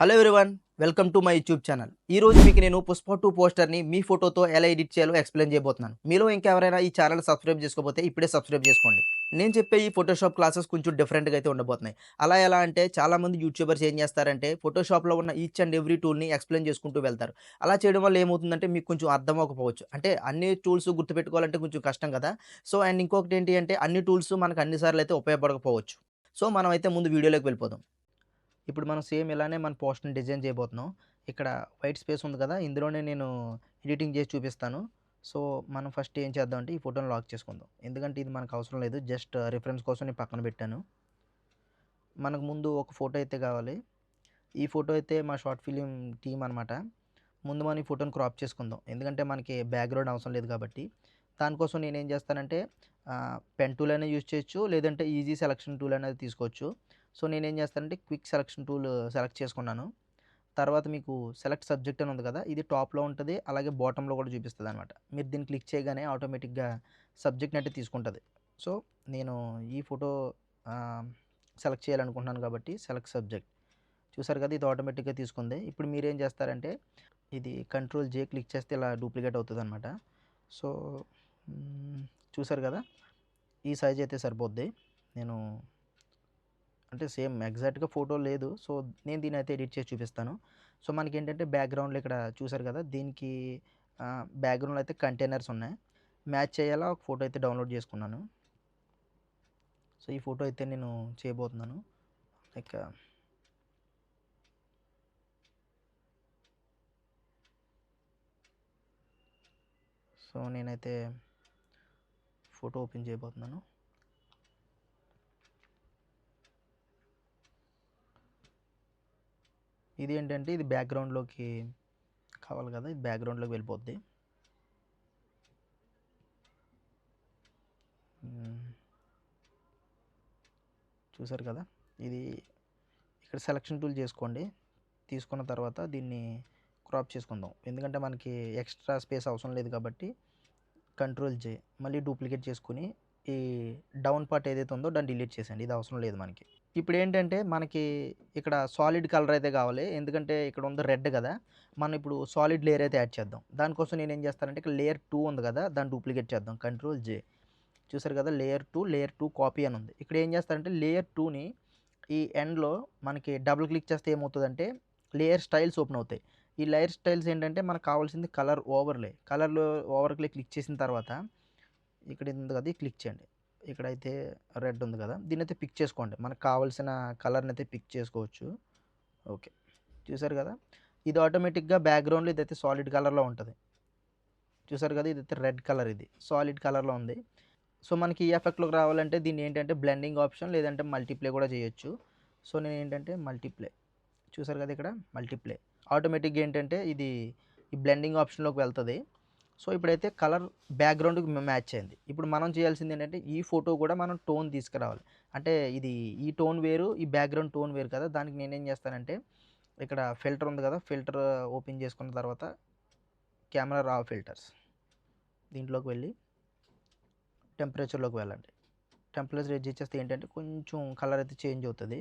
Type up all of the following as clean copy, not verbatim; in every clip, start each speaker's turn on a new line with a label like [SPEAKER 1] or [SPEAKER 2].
[SPEAKER 1] Hello everyone, welcome to my YouTube channel. ఈ రోజు మీకు నేను పుష్ప 2 పోస్టర్‌ని మీ ఫోటోతో ఎలా ఎడిట్ చేయాలో ఎక్స్‌ప్లెయిన్ చేయబోతున్నాను. మీలో ఇంకెవరైనా ఈ ఛానల్ సబ్స్క్రైబ్ చేసుకోకపోతే ఇప్పుడే సబ్స్క్రైబ్ చేసుకోండి. నేను చెప్పే ఈ ఫోటోషాప్ క్లాసెస్ కొంచెం డిఫరెంట్‌గా అయితే ఉండబోతున్నాయి. అలా ఎలా అంటే చాలామంది యూట్యూబర్స్ ఏం చేస్తారంటే ఫోటోషాప్‌లో ఉన్న ఈచ్ అండ్ ఎవ్రీ టూల్‌ని ఎక్స్‌ప్లెయిన్ చేసుకుంటూ వెళ్తారు. అలా చేయడం వల్ల ఏమవుతుందంటే మీకు కొంచెం అర్థం అవ్వకపోవచ్చు. అంటే అన్ని టూల్స్ గుర్తుపెట్టుకోవాలంటే కొంచెం కష్టం కదా! సో, అండ్ ఇంకొకటి ఏంటి అంటే అన్ని టూల్స్ మనకు అన్ని సార్లు అయితే ఉపయోగపడకపోవచ్చు. సో, మనమైతే ముందు వీడియోలోకి వెళ్ళిపోదాం. ఇప్పుడు మనం సేమ్ ఇలానే మన పోస్ట్‌ని డిజైన్ చేయబోతున్నాం. ఇక్కడ వైట్ స్పేస్ ఉంది కదా! ఇందులోనే నేను ఎడిటింగ్ చేసి చూపిస్తాను. సో, మనం ఫస్ట్ ఏం చేద్దామంటే ఈ ఫోటోని లాక్ చేసుకుందాం. ఎందుకంటే ఇది మనకు అవసరం లేదు. జస్ట్ రిఫరెన్స్ కోసం నేను పక్కన పెట్టాను. మనకు ముందు ఒక ఫోటో అయితే కావాలి. ఈ ఫోటో అయితే మా షార్ట్ ఫిల్మ్ టీమ్ అనమాట. ముందు మనం ఈ ఫోటోని క్రాప్ చేసుకుందాం. ఎందుకంటే మనకి బ్యాక్‌గ్రౌండ్ అవసరం లేదు కాబట్టి. దానికోసం నేనేం చేస్తానంటే పెన్ టూల్ అయినా యూజ్ చేయొచ్చు. లేదంటే ఈజీ సెలక్షన్ టూల్ అనేది తీసుకోవచ్చు. సో, నేనేం చేస్తానంటే క్విక్ సెలక్షన్ టూల్ సెలెక్ట్ చేసుకున్నాను. తర్వాత మీకు సెలెక్ట్ సబ్జెక్ట్ అని ఉంది కదా! ఇది టాప్‌లో ఉంటది. అలాగే బాటమ్‌లో కూడా చూపిస్తదనమాట. మీరు దీన్ని క్లిక్ చేయగానే ఆటోమేటిక్‌గా సబ్జెక్ట్‌ని అయితే తీసుకుంటది. సో, నేను ఈ ఫోటో ఆహ్, సెలెక్ట్ చేయాలనుకుంటున్నాను కాబట్టి సెలెక్ట్ సబ్జెక్ట్. చూసారు కదా! ఇది ఆటోమేటిక్‌గా తీసుకుంది. ఇప్పుడు మీరేం చేస్తారంటే ఇది కంట్రోల్ జే క్లిక్ చేస్తే ఇలా డూప్లికేట్ అవుతదనమాట. సో, హ్మ్, చూసారు కదా! ఈ సైజ్ అయితే సరిపోద్ది. నేను అంటే సేమ్ ఎగ్జాక్ట్‌గా ఫోటో లేదు. సో, నేను దీన్నయితే ఎడిట్ చేసి చూపిస్తాను. సో, మనకేంటంటే బ్యాక్‌గ్రౌండ్‌లో ఇక్కడ చూసారు కదా! దీనికి బ్యాక్‌గ్రౌండ్‌లో అయితే కంటైనర్స్ ఉన్నాయి. మ్యాచ్ చేయాలా ఒక ఫోటో అయితే డౌన్‌లోడ్ చేసుకున్నాను. సో, ఈ ఫోటో అయితే నేను చేయబోతున్నాను. లైక్ సో, నేనైతే ఫోటో ఓపెన్ చేయబోతున్నాను. ఇది ఏంటంటే ఇది బ్యాక్‌గ్రౌండ్‌లోకి కావాలి కదా! ఇది బ్యాక్‌గ్రౌండ్‌లోకి వెళ్ళిపోద్ది. హ్మ్. చూసారు కదా! ఇది ఇక్కడ సెలక్షన్ టూల్ చేసుకోండి. తీసుకున్న తర్వాత దీన్ని క్రాప్ చేసుకుందాం. ఎందుకంటే మనకి ఎక్స్‌ట్రా స్పేస్ అవసరం లేదు కాబట్టి కంట్రోల్ జే మళ్ళీ డూప్లికేట్ చేసుకొని ఈ డౌన్ పార్ట్ ఏదైతే ఉందో దాన్ని డిలీట్ చేసేయండి. ఇది అవసరం లేదు మనకి. ఇప్పుడేంటంటే మనకి ఇక్కడ సాలిడ్ కలర్ అయితే కావాలి. ఎందుకంటే ఇక్కడ ఉంది రెడ్ కదా! మనం ఇప్పుడు సాలిడ్ లేయర్ అయితే యాడ్ చేద్దాం. దానికోసం నేనేం చేస్తానంటే ఇక్కడ లేయర్ 2 ఉంది కదా! దాన్ని డూప్లికేట్ చేద్దాం. కంట్రోల్ జే చూసారు కదా! లేయర్ 2 కాపీ అని ఉంది. ఇక్కడ ఏం చేస్తారంటే లేయర్ 2ని ఈ ఎండ్‌లో మనకి డబుల్ క్లిక్ చేస్తే ఏమవుతదంటే లేయర్ స్టైల్స్ ఓపెన్ అవుతాయి. ఈ లేయర్ స్టైల్స్ ఏంటంటే మనకు కావాల్సింది కలర్ ఓవర్‌లే. కలర్‌లో ఓవర్‌లే క్లిక్ చేసిన తర్వాత ఇక్కడ ఇది ఉంది కదా! ఇది క్లిక్ చేయండి. ఇక్కడైతే రెడ్ ఉంది కదా! దీన్నైతే పిక్ చేసుకోండి. మనకు కావాల్సిన కలర్‌నైతే పిక్ చేసుకోవచ్చు. ఓకే. చూసారు కదా! ఇది ఆటోమేటిక్‌గా బ్యాక్‌గ్రౌండ్‌లో ఇదైతే సాలిడ్ కలర్‌లో ఉంటది. చూసారు కదా! ఇదైతే రెడ్ కలర్ ఇది. సాలిడ్ కలర్‌లో ఉంది. సో, మనకి ఈ ఎఫెక్ట్‌లోకి రావాలంటే దీన్నేంటంటే బ్లెండింగ్ ఆప్షన్ లేదంటే మల్టీప్లే కూడా చేయొచ్చు. సో, నేనేంటంటే మల్టీప్లే చూసారు కదా! ఇక్కడ మల్టీప్లే ఆటోమేటిక్‌గా ఏంటంటే ఇది ఈ బ్లెండింగ్ ఆప్షన్‌లోకి వెళ్తది. సో, ఇప్పుడైతే కలర్ బ్యాక్‌గ్రౌండ్‌కి మ్యాచ్ అయింది. ఇప్పుడు మనం చేయాల్సిందేంటంటే ఈ ఫోటో కూడా మనం టోన్ తీసుకురావాలి. అంటే ఇది ఈ టోన్ వేరు, ఈ బ్యాక్‌గ్రౌండ్ టోన్ వేరు కదా! దానికి నేనేం చేస్తానంటే ఇక్కడ ఫిల్టర్ ఉంది కదా! ఫిల్టర్ ఓపెన్ చేసుకున్న తర్వాత కెమెరా రా ఫిల్టర్స్ దీంట్లోకి వెళ్ళి టెంపరేచర్‌లోకి వెళ్ళండి. టెంపరేచర్ అడ్జస్ట్ చేస్తే ఏంటంటే కొంచెం కలర్ అయితే చేంజ్ అవుతది.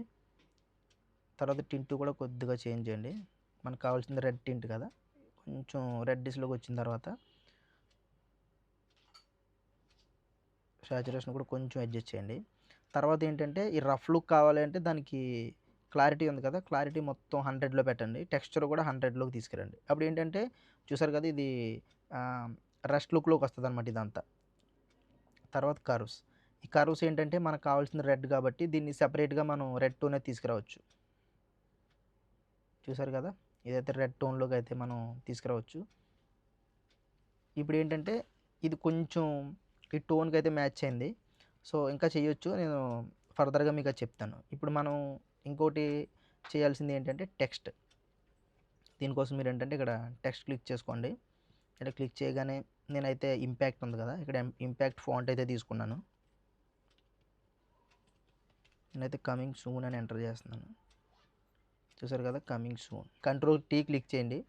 [SPEAKER 1] తర్వాత టింట్ కూడా కొద్దిగా చేంజ్ చేయండి. మనకు కావాల్సింది రెడ్ టింట్ కదా! కొంచెం రెడ్డిష్‌లోకి వచ్చిన తర్వాత సాచురేషన్ కూడా కొంచెం అడ్జస్ట్ చేయండి. తర్వాత ఏంటంటే ఈ రఫ్ లుక్ కావాలి అంటే దానికి క్లారిటీ ఉంది కదా! క్లారిటీ మొత్తం 100లో పెట్టండి. టెక్స్చర్ కూడా 100లోకి తీసుకురండి. అప్పుడు ఏంటంటే చూసారు కదా! ఇది ఆహ్, రస్ట్ లుక్‌లోకి వస్తదనమాట ఇదంతా. తర్వాత కర్వ్స్. ఈ కర్వ్స్ ఏంటంటే మనకు కావాల్సింది రెడ్ కాబట్టి దీన్ని సెపరేట్‌గా మనం రెడ్ టోనే తీసుకురావచ్చు. చూసారు కదా! ఇదైతే రెడ్ టోన్‌లోకి అయితే మనం తీసుకురావచ్చు. ఇప్పుడేంటంటే ఇది కొంచెం ఈ టోన్‌కైతే మ్యాచ్ అయింది. సో, ఇంకా చేయొచ్చు. నేను ఫర్దర్‌గా మీకది చెప్తాను. ఇప్పుడు మనం ఇంకోటి చేయాల్సింది ఏంటంటే టెక్స్ట్. దీనికోసం మీరేంటంటే ఇక్కడ టెక్స్ట్ క్లిక్ చేసుకోండి. ఇక్కడ క్లిక్ చేయగానే నేనైతే ఇంపాక్ట్ ఉంది కదా! ఇక్కడ ఇంపాక్ట్ ఫాంట్ అయితే తీసుకున్నాను. నేనైతే కమింగ్ సూన్ అని ఎంటర్ చేస్తున్నాను. చూసారు కదా! Coming soon. Control tea click చేయండి.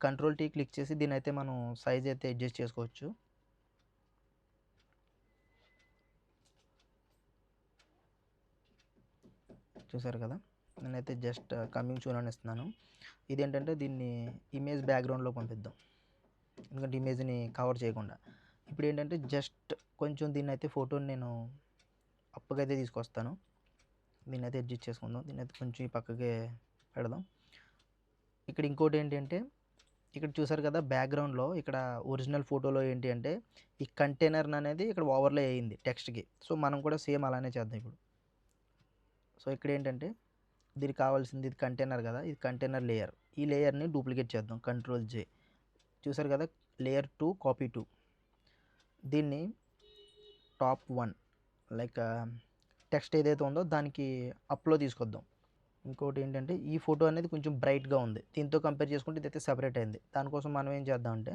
[SPEAKER 1] కంట్రోల్ టీ క్లిక్ చేసి దీన్నైతే మనం సైజ్ అయితే అడ్జస్ట్ చేసుకోవచ్చు. చూసారు కదా! నేనైతే జస్ట్ కమింగ్ సూన్ అని ఇస్తున్నాను. ఇదేంటంటే దీన్ని ఇమేజ్ బ్యాక్‌గ్రౌండ్‌లో పంపిద్దాం. ఎందుకంటే ఇమేజ్‌ని కవర్ చేయకుండా. ఇప్పుడేంటంటే జస్ట్ కొంచెం దీన్నైతే ఫోటోని నేను అప్పుకైతే తీసుకొస్తాను. దీన్నైతే అడ్జస్ట్ చేసుకుందాం. దీన్నైతే కొంచెం ఈ పక్కకి పెడదాం. ఇక్కడ ఇంకోటి ఏంటంటే ఇక్కడ చూసారు కదా బ్యాక్‌గ్రౌండ్‌లో ఇక్కడ ఒరిజినల్ ఫోటోలో ఏంటి అంటే ఈ కంటైనర్ అనేది ఇక్కడ ఓవర్‌లే అయింది టెక్స్ట్‌కి. సో, మనం కూడా సేమ్ అలానే చేద్దాం ఇప్పుడు. సో, ఇక్కడేంటంటే దీనికి కావాల్సింది ఇది కంటైనర్ కదా! ఇది కంటైనర్ లేయర్. ఈ లేయర్‌ని డూప్లికేట్ చేద్దాం. కంట్రోల్ జే. చూసారు కదా లేయర్ 2 కాపీ 2. దీన్ని టాప్ 1 లైక్ టెక్స్ట్ ఏదైతే ఉందో దానికి అప్‌లో తీసుకొద్దాం. ఇంకోటి ఏంటంటే ఈ ఫోటో అనేది కొంచెం బ్రైట్‌గా ఉంది. దీంతో కంపేర్ చేసుకుంటే ఇదైతే సెపరేట్ అయింది. దానికోసం మనం ఏం చేద్దామంటే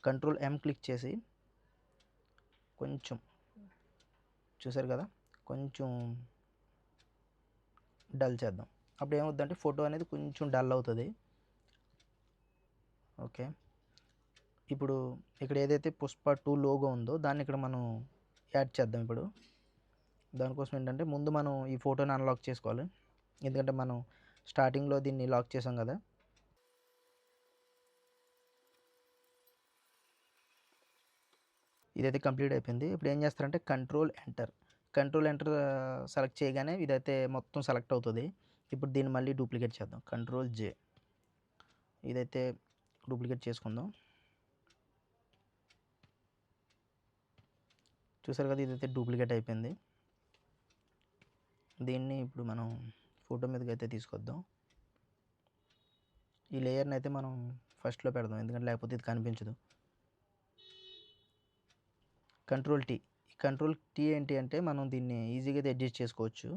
[SPEAKER 1] కంట్రోల్ ఎం క్లిక్ చేసి కొంచెం చూసారు కదా కొంచెం డల్ చేద్దాం. అప్పుడు ఏమవుద్దంటే ఫోటో అనేది కొంచెం డల్ అవుతుంది. ఓకే. ఇప్పుడు ఇక్కడ ఏదైతే పుష్ప 2 లోగో ఉందో దాన్ని ఇక్కడ మనం యాడ్ చేద్దాం ఇప్పుడు. దానికోసం ఏంటంటే ముందు మనం ఈ ఫోటోని అన్‌లాక్ చేసుకోవాలి. ఎందుకంటే మనం స్టార్టింగ్‌లో దీన్ని లాక్ చేసాం కదా! ఇదైతే కంప్లీట్ అయిపోయింది. ఇప్పుడు ఏం చేస్తారంటే control enter. Control enter select చేయగానే ఇదైతే మొత్తం సెలెక్ట్ అవుతది. ఇప్పుడు దీన్ని మళ్ళీ డూప్లికేట్ చేద్దాం. కంట్రోల్ జే. ఇదైతే డూప్లికేట్ చేసుకుందాం. చూసారు కదా ఇదైతే డూప్లికేట్ అయిపోయింది. దీన్ని ఇప్పుడు మనం ఫోటో మీదకైతే తీసుకొద్దాం. ఈ లేయర్‌ని అయితే మనం ఫస్ట్‌లో పెడదాం. ఎందుకంటే లేకపోతే ఇది కనిపించదు. Control tea. ఈ కంట్రోల్ టీ ఏంటి అంటే మనం దీన్ని ఈజీగా అయితే అడ్జస్ట్ చేసుకోవచ్చు.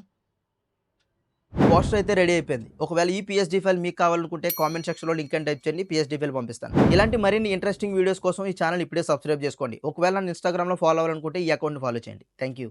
[SPEAKER 1] పోస్టర్ అయితే రెడీ అయిపోయింది. ఒకవేళ ఈ పీఎస్‌డీ ఫైల్ మీకు కావాలనుకుంటే కామెంట్ సెక్షన్‌లో లింక్ అని టైప్ చేయండి. పీఎస్‌డీ ఫైల్ పంపిస్తాను. ఇలాంటి మరిన్ని ఇంట్రెస్టింగ్ వీడియోస్ కోసం ఈ ఛానల్ ఇప్పుడే సబ్స్క్రైబ్ చేసుకోండి. ఒకవేళ నన్ను ఇన్‌స్టాగ్రామ్‌లో ఫాలో అవ్వాలనుకుంటే ఈ అకౌంట్‌ని ఫాలో చేయండి. Thank you.